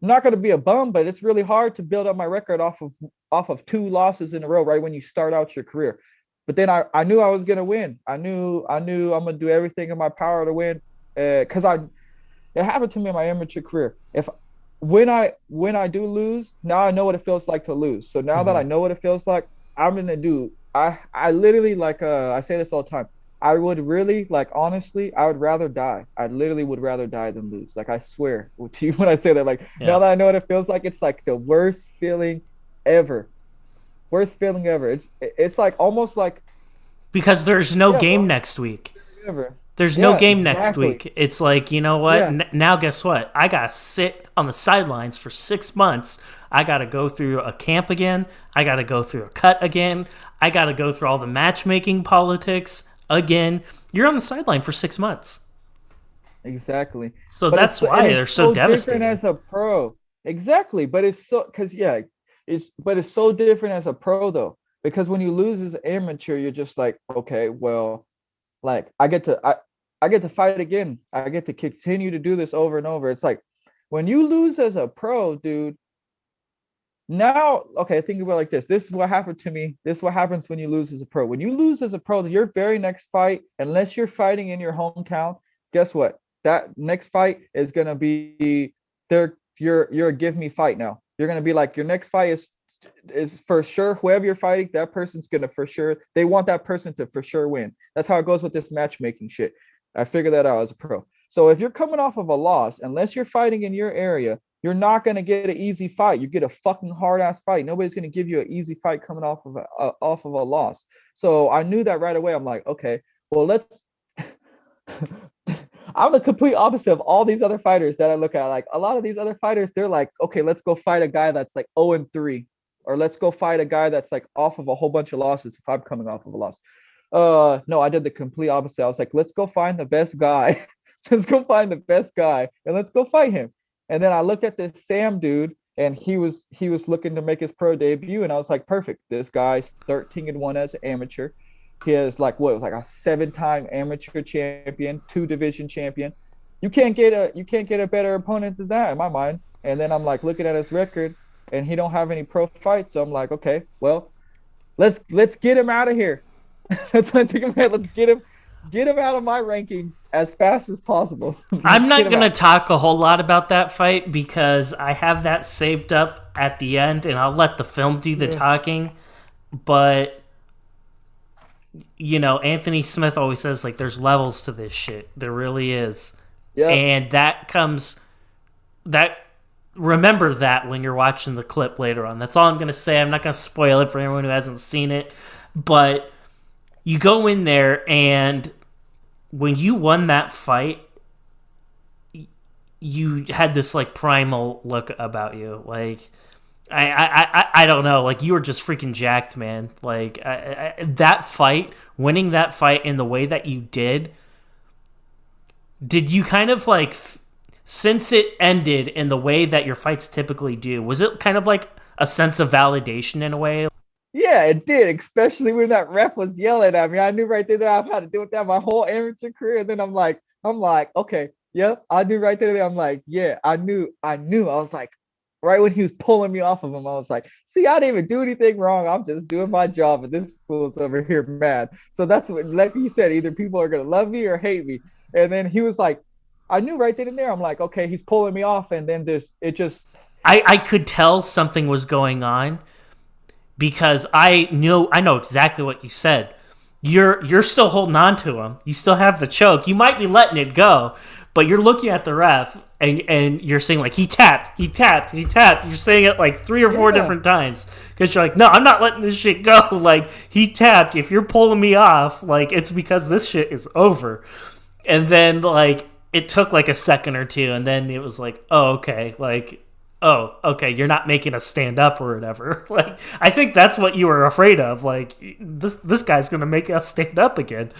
I'm not going to be a bum, but it's really hard to build up my record off of two losses in a row, right when you start out your career. But then I knew I was going to win. I knew I'm going to do everything in my power to win, because it happened to me in my amateur career. If when I do lose, now I know what it feels like to lose. So now that Mm-hmm. I know what it feels like, I'm gonna do. I literally like I say this all the time. I would really like honestly, I would rather die. I literally would rather die than lose. Like I swear to you when I say that. Like now Yeah. that I know what it feels like, it's like the worst feeling ever. Worst feeling ever. It's like almost like Because there's no yeah, game bro. next week. Ever. There's no Yeah, game next exactly. week. It's like, you know what? Yeah. Now, guess what? I got to sit on the sidelines for 6 months. I got to go through a camp again. I got to go through a cut again. I got to go through all the matchmaking politics again. You're on the sideline for 6 months. Exactly. So But that's why they're it's so so different devastating. as a pro. Exactly. But it's so because yeah, it's so different as a pro though. Because when you lose as an amateur, you're just like, okay, well, like I get to fight again. I get to continue to do this over and over. It's like when you lose as a pro, dude, now, okay, think about it like this. This is what happened to me. This is what happens when you lose as a pro. When you lose as a pro, your very next fight, unless you're fighting in your hometown, guess what? That next fight is gonna be there. You're a give me fight now. You're gonna be like your next fight is for sure. Whoever you're fighting, that person's gonna for sure. They want that person to for sure win. That's how it goes with this matchmaking shit. I figured that out as a pro. So if you're coming off of a loss, unless you're fighting in your area, you're not gonna get an easy fight. You get a fucking hard ass fight. Nobody's gonna give you an easy fight coming off of a loss. So I knew that right away. I'm like, okay, well let's. I'm the complete opposite of all these other fighters that I look at. Like a lot of these other fighters, they're like, okay, let's go fight a guy that's like 0-3, or let's go fight a guy that's like off of a whole bunch of losses if I'm coming off of a loss. No, I did the complete opposite. I was like, let's go find the best guy. Let's go find the best guy and let's go fight him. And then I looked at this Sam dude, and he was looking to make his pro debut, and I was like, perfect. This guy's 13-1 as an amateur. He has like what was like a 7-time amateur champion, 2 division champion. You can't get a better opponent than that in my mind. And then I'm like looking at his record, and he don't have any pro fights. So I'm like, okay, well, let's get him out of here. That's what I think about. Let's get him out of my rankings as fast as possible. I'm Let's get not him going to out. talk a whole lot about that fight because I have that saved up at the end and I'll let the film do the Yeah. talking. But, Anthony Smith always says, like, there's levels to this shit. There really is. Yep. And that, remember that when you're watching the clip later on. That's all I'm going to say. I'm not going to spoil it for anyone who hasn't seen it. But you go in there, and when you won that fight, you had this like primal look about you. Like I don't know. Like, you were just freaking jacked, man. Like, that fight, winning that fight in the way that you did you kind of like, since it ended in the way that your fights typically do, was it kind of like a sense of validation in a way? Yeah, it did, especially when that ref was yelling at me. I knew right there that I've had to deal with that my whole amateur career. And then I'm like, okay, yep, I knew right there. I'm like, yeah, I knew. I was like, right when he was pulling me off of him, I was like, see, I didn't even do anything wrong. I'm just doing my job, and this fool's over here mad. So that's what, like you said, either people are gonna love me or hate me. And then he was like, I knew right then and there. I'm like, okay, he's pulling me off, and then I could tell something was going on because I know exactly what you said. You're still holding on to him. You still have the choke. You might be letting it go, but you're looking at the ref and you're saying like he tapped, he tapped, he tapped. You're saying it like 3 or 4 different times because you're like, no, I'm not letting this shit go. Like, he tapped. If you're pulling me off, like, it's because this shit is over. And then like it took like a second or two, and then it was like, oh, okay, like, oh, okay, you're not making us stand up or whatever. Like, I think that's what you were afraid of. Like, this guy's gonna make us stand up again.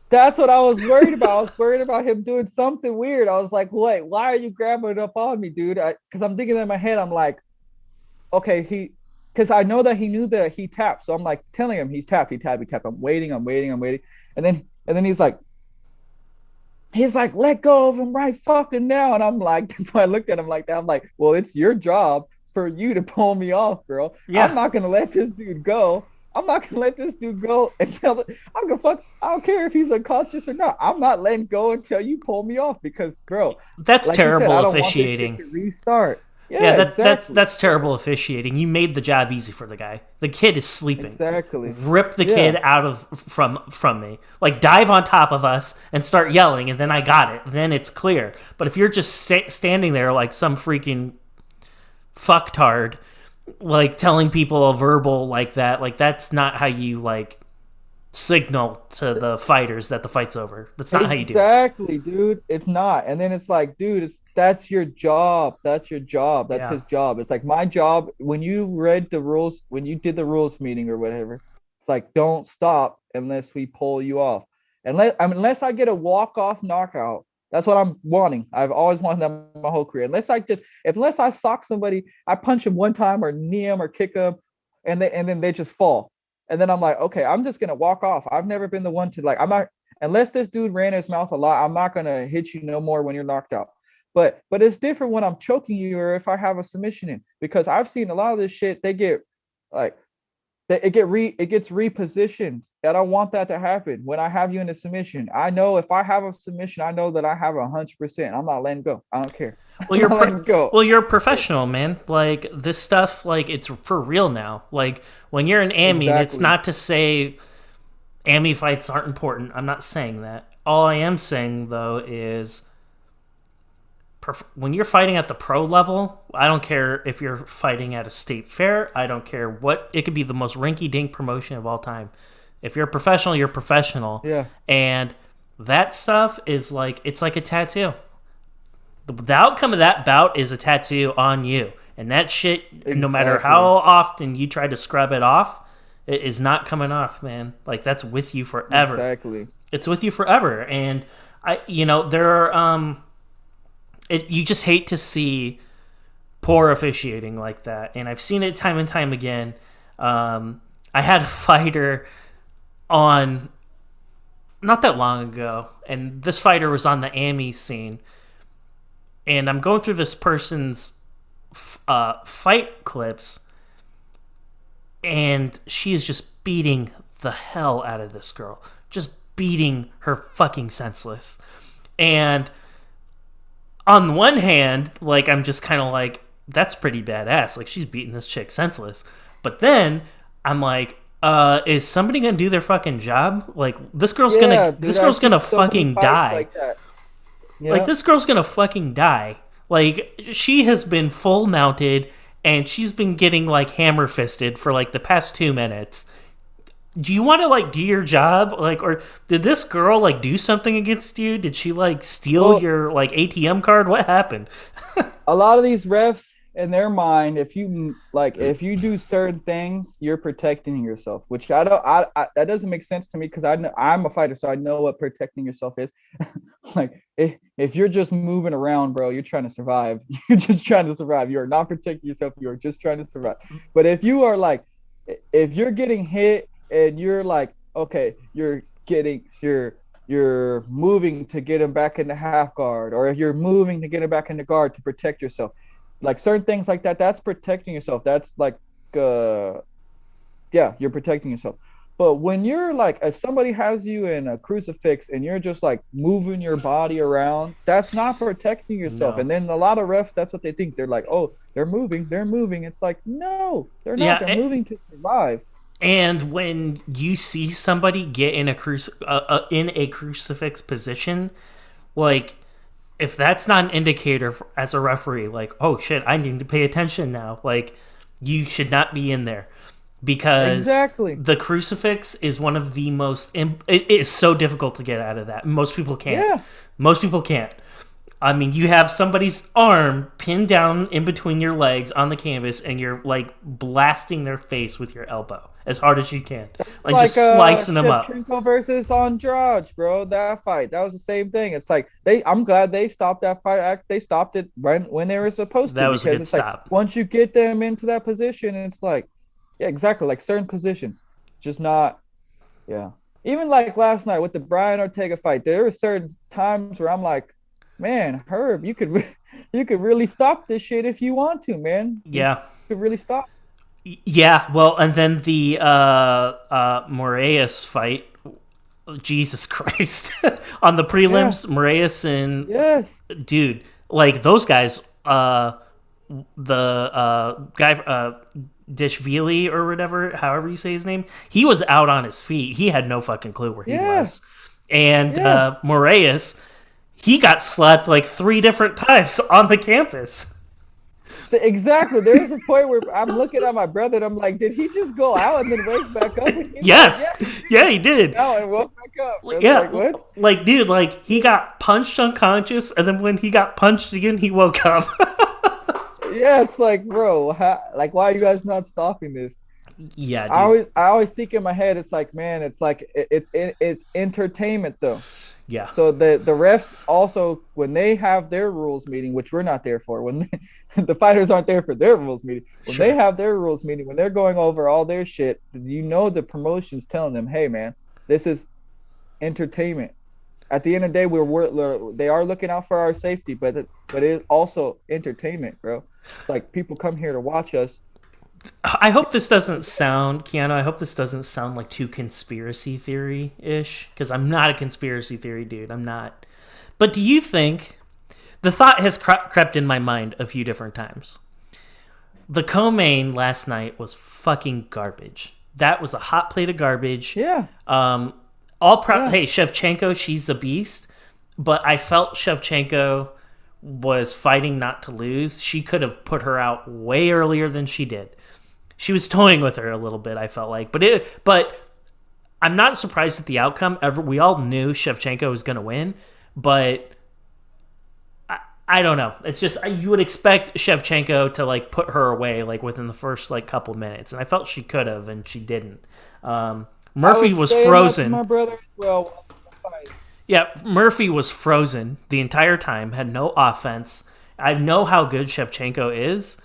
That's what I was worried about. I was worried about him doing something weird. I was like, wait, why are you grabbing it up on me, dude? Because I'm thinking in my head, I'm like, okay, because I know that he knew that he tapped. So I'm like telling him he's tapped, he tapped, he tapped. I'm waiting, I'm waiting, I'm waiting. And then he's like, let go of him right fucking now. And I'm like, that's why I looked at him like that. I'm like, well, it's your job for you to pull me off, girl. Yeah. I'm not gonna let this dude go. I'm not gonna let this dude go until I'm gonna fuck. I don't care if he's unconscious or not. I'm not letting go until you pull me off because, bro, That's like you said, terrible I don't want this shit officiating. to restart. Yeah, Yeah, exactly. that's terrible officiating. You made the job easy for the guy. The kid is sleeping. Exactly. Rip the Yeah. kid out of from me. Like, dive on top of us and start yelling, and then I got it. Then it's clear. But if you're just standing there like some freaking fucktard, like telling people a verbal like that, like, that's not how you like signal to the fighters that the fight's over. That's not how you do it. Exactly, dude. It's not. And then it's like, dude, that's your job. That's your job. That's Yeah. his job. It's like my job when you read the rules, when you did the rules meeting or whatever. It's like, don't stop unless we pull you off. Unless I get a walk-off knockout. That's what I'm wanting. I've always wanted that my whole career. Unless I sock somebody, I punch him one time or knee him or kick him, and then they just fall. And then I'm like, okay, I'm just gonna walk off. I've never been the one to like, I'm not unless this dude ran his mouth a lot, I'm not gonna hit you no more when you're knocked out. But it's different when I'm choking you or if I have a submission in because I've seen a lot of this shit. They get like it gets repositioned. I don't want that to happen when I have you in a submission. I know if I have a submission, I know that I have 100%. I'm not letting go. I don't care. Well, I'm not letting go. well, you're a professional, man. Like, this stuff, like, it's for real now. Like, when you're an ammy, and it's Exactly. not to say ammy fights aren't important. I'm not saying that. All I am saying though is when you're fighting at the pro level, I don't care if you're fighting at a state fair. I don't care what. It could be the most rinky-dink promotion of all time. If you're a professional, you're a professional. Yeah. And that stuff is like, it's like a tattoo. The outcome of that bout is a tattoo on you. And that shit, no matter Exactly. how often you try to scrub it off, it is not coming off, man. Like, that's with you forever. Exactly. It's with you forever. And there are you just hate to see poor officiating like that. And I've seen it time and time again. I had a fighter on not that long ago, and this fighter was on the ammy scene. And I'm going through this person's fight clips, and she is just beating the hell out of this girl. Just beating her fucking senseless. And on one hand, like, I'm just kind of like, that's pretty badass. Like, she's beating this chick senseless. But then I'm like, is somebody gonna do their fucking job? Like, this girl's Yeah, gonna dude, this I've girl's seen gonna so many fucking fights die. like that. Like, Yeah. this girl's gonna fucking die. Like, she has been full mounted, and she's been getting, like, hammer fisted for, like, the past 2 minutes. Do you want to, like, do your job? Like, or did this girl, like, do something against you? Did she, like, steal Well, your, like, ATM card? What happened? a lot of these refs, in their mind, if you do certain things, you're protecting yourself, which I don't, that doesn't make sense to me because I know I'm a fighter, so I know what protecting yourself is. Like if you're just moving around, bro, you're trying to survive. You're just trying to survive. You are not protecting yourself. You are just trying to survive. But if you are like, if you're getting hit and you're like, okay, you're moving to get him back into half guard, or if you're moving to get him back into guard to protect yourself, like certain things like that, that's protecting yourself. That's like, uh, yeah, you're protecting yourself. But when you're like, if somebody has you in a crucifix and you're just like moving your body around, that's not protecting yourself. No. And then a lot of refs, that's what they think. They're like, oh, they're moving, they're moving. It's like, no, they're not. Yeah, They're moving to survive. and when you see somebody get in in a crucifix position, like if that's not an indicator as a referee, like, oh shit, I need to pay attention now. Like, you should not be in there because Exactly. the crucifix is one of the most. It is so difficult to get out of that. Most people can't. Yeah. Most people can't. I mean, you have somebody's arm pinned down in between your legs on the canvas, and you're like blasting their face with your elbow as hard as you can, like Like just slicing them up. Shevchenko versus Andrade, bro. That fight, that was the same thing. It's like I'm glad they stopped that fight. They stopped it when they were supposed That to, was a because good it's like stop. once you get them into that position, it's like, yeah, exactly, like certain positions, just not, yeah. Even like last night with the Brian Ortega fight, there were certain times where I'm like, man, Herb, you could really stop this shit if you want to, man. You Yeah. could really stop. Yeah, well, and then the Moraes fight, Jesus Christ, on the Yeah. prelims, Moraes and Yes. dude, like those guys, the guy Dishvili or whatever, however you say his name, he was out on his feet. He had no fucking clue where he Yeah. was, and Yeah. Moraes, he got slapped like 3 different times on the campus. Exactly. There's a point where I'm looking at my brother and I'm like, did he just go out and then wake back up? And he's like, Yes, yeah, he yeah, he did. out and woke back up. It's Yeah, like, what? like dude, like he got punched unconscious, and then when he got punched again, he woke up. Yeah, it's like, bro, like, why are you guys not stopping this? Yeah, dude. I always think in my head, it's like, man, it's like it's entertainment though. Yeah, So the refs also, when they have their rules meeting, which we're not there for, when the fighters aren't there for their rules meeting, when they sure. have their rules meeting, when they're going over all their shit, you know the promotion's telling them, hey man, this is entertainment. At the end of the day, they are looking out for our safety, but it is also entertainment, bro. It's like people come here to watch us. I hope this doesn't sound, Keanu. I hope this doesn't sound like too conspiracy theory ish, because I'm not a conspiracy theory dude. I'm not. But do you think the thought has crept in my mind a few different times? The co-main last night was fucking garbage. That was a hot plate of garbage. Yeah, Um, yeah. Hey, Shevchenko, she's a beast, but I felt Shevchenko was fighting not to lose. She could have put her out way earlier than she did. She was toying with her a little bit, I felt like, but I'm not surprised at the outcome. We all knew Shevchenko was going to win, but I don't know. It's just you would expect Shevchenko to like put her away like within the first like couple minutes, and I felt she could have, and she didn't. I Murphy was was saying that to my frozen. brother as well. Yeah, Murphy was frozen the entire time, had no offense. I know how good Shevchenko is,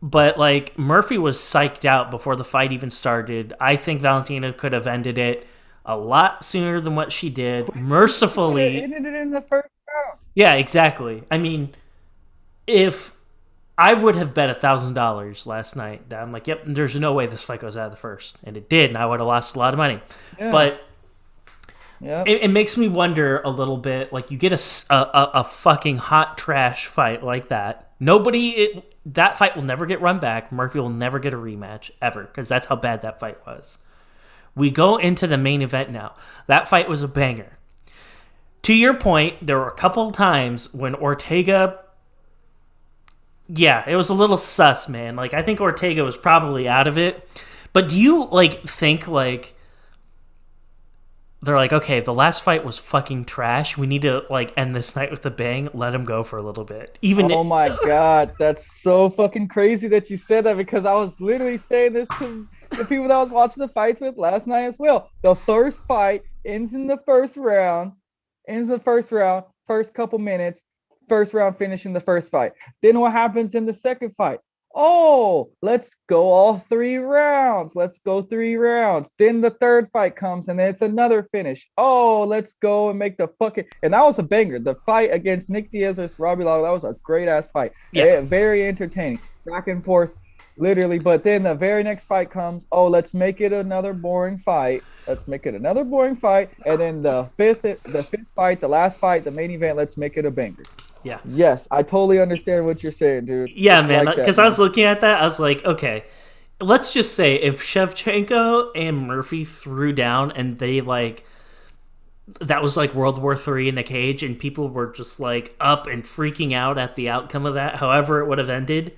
but like Murphy was psyched out before the fight even started. I think Valentina could have ended it a lot sooner than what she did. It Mercifully, ended in the first round. yeah, exactly. I mean, if I would have bet $1,000 last night that I'm like, yep, there's no way this fight goes out of the first, and it did, and I would have lost a lot of money. Yeah, But yeah. it makes me wonder a little bit. Like you get a fucking hot trash fight like that. That fight will never get run back. Murphy will never get a rematch ever because that's how bad that fight was. We go into the main event now. That fight was a banger. To your point, there were a couple times when Ortega, yeah, it was a little sus, man. Like I think Ortega was probably out of it. But do you like think like they're like, okay, the last fight was fucking trash. We need to like end this night with a bang. Let him go for a little bit. Even Oh my God, that's so fucking crazy that you said that because I was literally saying this to the people that I was watching the fights with last night as well. The first fight ends in the first round, first couple minutes, first round finishing the first fight. Then what happens in the second fight? Oh, let's go all 3 rounds. Let's go 3 rounds. Then the third fight comes and it's another finish. Oh, let's go and make the fucking. And that was a banger. The fight against Nick Diaz versus Robbie Lawler, that was a great ass fight. yeah, Very entertaining. Back and forth, literally. But then the very next fight comes. Oh, let's make it another boring fight. Let's make it another boring fight. And then the fifth fight, the last fight, the main event, let's make it a banger. yeah, Yes, I totally understand what you're saying, dude. yeah, It's man. like that, Because I man. was looking at that, I was like, okay, let's just say if Shevchenko and Murphy threw down and they like that was like World War III in the cage, and people were just like up and freaking out at the outcome of that, however it would have ended.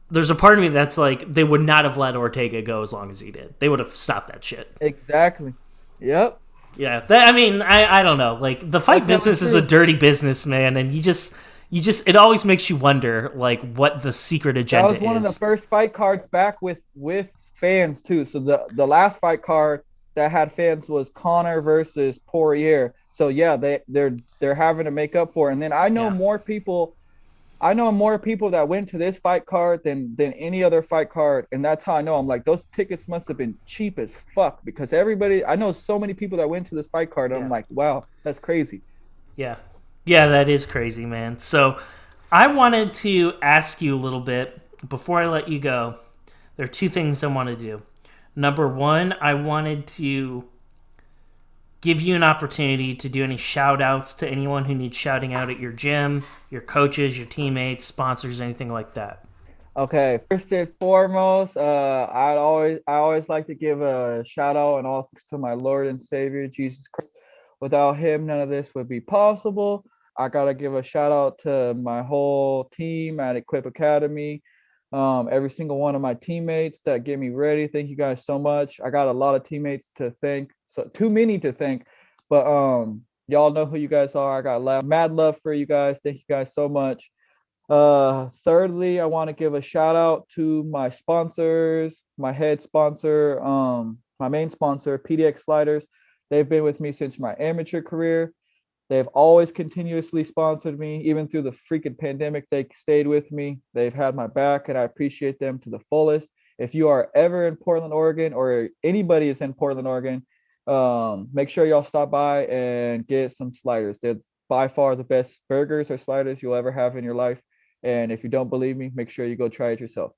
There's a part of me that's like, they would not have let Ortega go as long as he did. They would have stopped that shit. Exactly. Yep. Yeah, I mean, I don't know. Like the fight That's hella business is a true. dirty business, man, and it always makes you wonder like what the secret That agenda was one of the is. first fight cards back with fans too. So the last fight card that had fans was Connor versus Poirier. So yeah, they're having to make up for it. And then Yeah, I know more people that went to this fight card than any other fight card, and that's how I know. I'm like, those tickets must have been cheap as fuck because everybody. I know so many people that went to this fight card, and I'm yeah, like, wow, that's crazy. yeah, yeah. That is crazy, man. So I wanted to ask you a little bit before I let you go. There are two things I want to do. Number one, I wanted to give you an opportunity to do any shout outs to anyone who needs shouting out at your gym, your coaches, your teammates, sponsors, anything like that. Okay, first and foremost, I always like to give a shout out and all thanks to my Lord and Savior Jesus Christ. Without him, none of this would be possible. I gotta give a shout out to my whole team at Equip Academy. Every single one of my teammates that get me ready. Thank you guys so much. I got a lot of teammates to thank, so too many to thank, but y'all know who you guys are. I got mad love for you guys. Thank you guys so much. Thirdly, I want to give a shout out to my sponsors, my head sponsor, my main sponsor, PDX Sliders. They've been with me since my amateur career. They've always continuously sponsored me, even through the freaking pandemic. They stayed with me. They've had my back, and I appreciate them to the fullest. If you are ever in Portland, Oregon, or anybody is in Portland, Oregon, make sure y'all stop by and get some sliders. They're by far the best burgers or sliders you'll ever have in your life. And if you don't believe me, make sure you go try it yourself.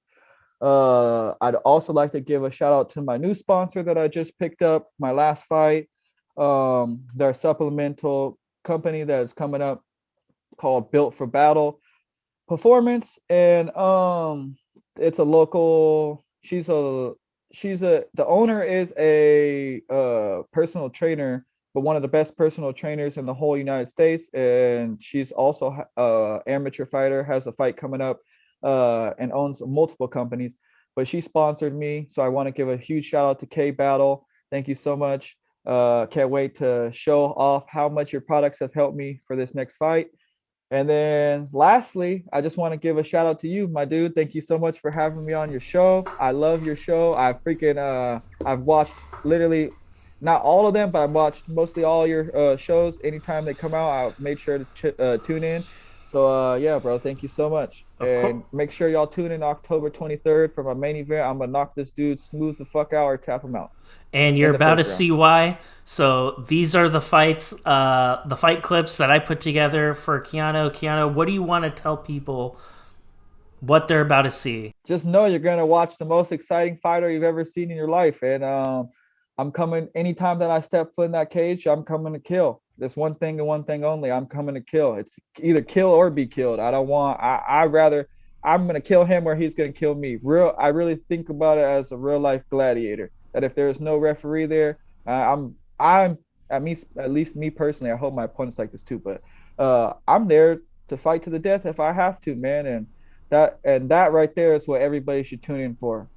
I'd also like to give a shout out to my new sponsor that I just picked up, my last fight. Their supplemental company that is coming up called Built for Battle Performance, and it's a local. She's a the owner is a personal trainer, but one of the best personal trainers in the whole United States, and she's also amateur fighter, has a fight coming up, and owns multiple companies. But she sponsored me, so I want to give a huge shout out to K Battle. Thank you so much. Can't wait to show off how much your products have helped me for this next fight. And then lastly, I just want to give a shout out to you, my dude. Thank you so much for having me on your show. I love your show. I've watched literally not all of them, but I've watched mostly all your shows. Anytime they come out, I've made sure to tune in. So yeah, bro, thank you so much. Of course. And make sure y'all tune in October 23rd for my main event. I'm gonna knock this dude smooth the fuck out or tap him out And you're in the about to first round. see why. So these are the fights, the fight clips that I put together for Keanu. Keanu, what do you want to tell people what they're about to see? Just know you're gonna watch the most exciting fighter you've ever seen in your life. And I'm coming anytime that I step foot in that cage, I'm coming to kill. There's one thing and one thing only. I'm coming to kill. It's either kill or be killed. I don't want I rather I'm gonna kill him or he's gonna kill me. I really think about it as a real life gladiator. That if there's no referee there, I'm at least me personally, I hope my opponent's like this too, but I'm there to fight to the death if I have to, man. And that right there is what everybody should tune in for.